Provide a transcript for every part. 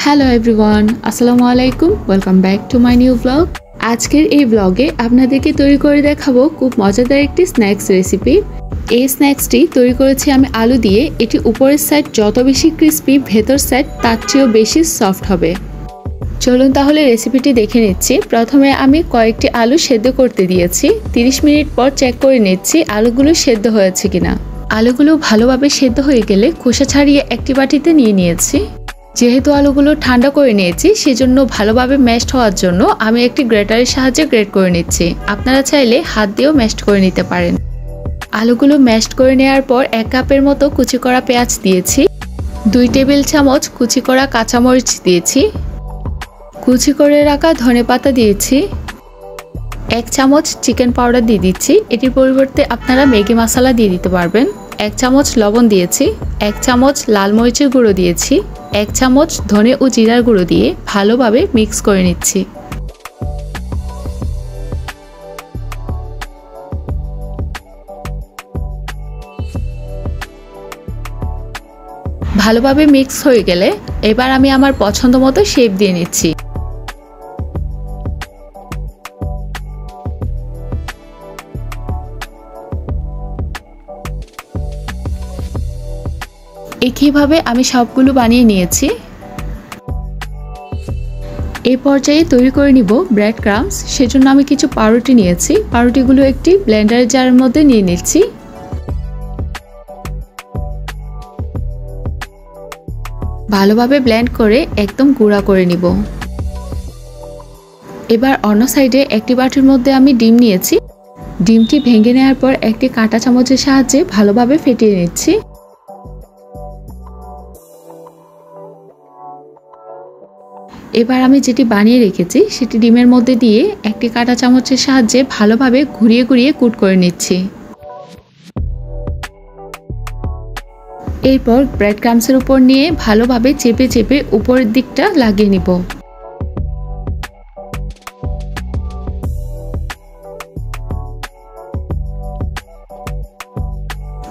Hello everyone, আসসালামু আলাইকুম। Welcome back to my new blog. আজকের এই ব্লগে আপনাদেরকে তৈরি করে দেখাবো খুব মজাদার একটি স্ন্যাক্স রেসিপি। এই স্ন্যাক্সটি তৈরি করেছি আমি আলু দিয়ে। এটি উপরের সাইড যত বেশি ক্রিস্পি, ভেতর সাইড তার চেয়েও বেশি সফট হবে। চলুন তাহলে রেসিপিটি দেখে নিচ্ছি। প্রথমে আমি কয়েকটি আলু সেদ্ধ করতে দিয়েছি। 30 মিনিট পর চেক করে নিচ্ছি আলুগুলো সেদ্ধ হয়েছে কিনা। আলুগুলো ভালোভাবে সেদ্ধ হয়ে গেলে খোসা ছাড়িয়ে একটি বাটিতে নিয়ে নিয়েছি। যেহেতু আলুগুলো ঠান্ডা করে নিয়েছি, সেজন্য ভালোভাবে ম্যাশড হওয়ার জন্য আমি একটি গ্রেটারের সাহায্যে গ্রেট করে নিচ্ছি। আপনারা চাইলে হাত দিয়েও ম্যাশড করে নিতে পারেন। আলুগুলো ম্যাশড করে নেওয়ার পর 1 কাপের মতো কুচি করা পেঁয়াজ দিয়েছি। 2 টেবিল চামচ কুচি করা কাঁচামরিচ দিয়েছি। কুচি করে রাখা ধনেপাতা দিয়েছি। 1 চামচ চিকেন পাউডার দিয়ে দিচ্ছি। এটির পরিবর্তে আপনারা ম্যাগি মশলা দিয়ে দিতে পারবেন। 1 চামচ লবণ দিয়েছি। 1 চামচ লাল মরিচের গুঁড়ো দিয়েছি। 1 চামচ ধনে ও জিরার গুঁড়ো দিয়ে ভালোভাবে মিক্স করে নিচ্ছি। ভালোভাবে মিক্স হয়ে গেলে এবার আমি আমার পছন্দ মতো শেপ দিয়ে নিচ্ছি। একইভাবে আমি সবগুলো বানিয়ে নিয়েছি। এই পর্যায়ে তৈরি করে নিব ব্রেড ক্রাম্বস। সেজন্য আমি কিছু পাউরুটি নিয়েছি। পাউরুটিগুলো একটি ব্লেন্ডার জারের মধ্যে নিয়ে নিচ্ছি। ভালোভাবে ব্লেন্ড করে একদম গুঁড়া করে নিব। এবার অন্য সাইডে একটি বাটির মধ্যে আমি ডিম নিয়েছি। ডিমটি ভেঙে নেওয়ার পর একটি কাঁটা চামচের সাহায্যে ভালোভাবে ফেটিয়ে নিচ্ছি। এবার আমি যেটি বানিয়ে রেখেছি সেটি ডিমের মধ্যে দিয়ে একটি কাঁটা চামচের সাহায্যে ভালোভাবে ঘুরিয়ে ঘুরিয়ে কুট করে নিচ্ছি। এরপর ব্রেড ক্রাম্বসের উপর নিয়ে ভালোভাবে চেপে চেপে উপরের দিকটা লাগিয়ে নিব।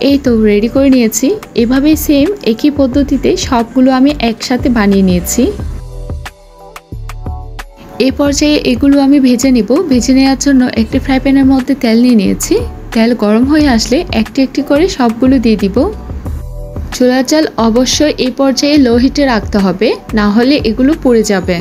এই তো রেডি করে নিয়েছি। এভাবেই সেম একই পদ্ধতিতে সবগুলো আমি একসাথে বানিয়ে নিয়েছি। এই পর্যায়ে এগুলো আমি ভেজে নিব। ভেজে নেওয়ার জন্য একটি ফ্রাই প্যানের মধ্যে তেল নিয়ে নিয়েছি। তেল গরম হয়ে আসলে একটি একটি করে সবগুলো দিয়ে দিব। চুলার জাল অবশ্যই এই পর্যায়ে লো হিটে রাখতে হবে, না হলে এগুলো পুড়ে যাবে।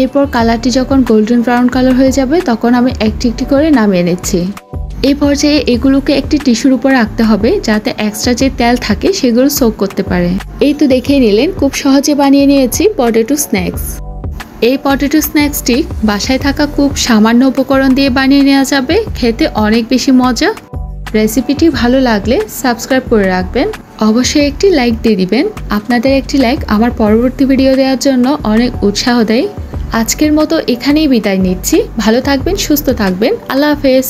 এরপর কালারটি যখন গোল্ডেন ব্রাউন কালার হয়ে যাবে তখন আমি একটি একটি করে নামিয়ে নিচ্ছি। এই পর্যায়ে এগুলোকে একটি টিস্যুর উপর রাখতে হবে, যাতে এক্সট্রা যে তেল থাকে সেগুলো সোক করতে পারে। এই তো দেখেই নিলেন, খুব সহজে বানিয়ে নিয়েছি পটেটো স্ন্যাক্স। এই পটেটো স্ন্যাক্সটি বাসায় থাকা খুব সামান্য উপকরণ দিয়ে বানিয়ে নেওয়া যাবে। খেতে অনেক বেশি মজা। রেসিপিটি ভালো লাগলে সাবস্ক্রাইব করে রাখবেন। অবশ্যই একটি লাইক দিয়ে দিবেন। আপনাদের একটি লাইক আমার পরবর্তী ভিডিও দেওয়ার জন্য অনেক উৎসাহ দেয়। আজকের মতো এখানেই বিদায় নিচ্ছি। ভালো থাকবেন, সুস্থ থাকবেন। আল্লাহ হাফেজ।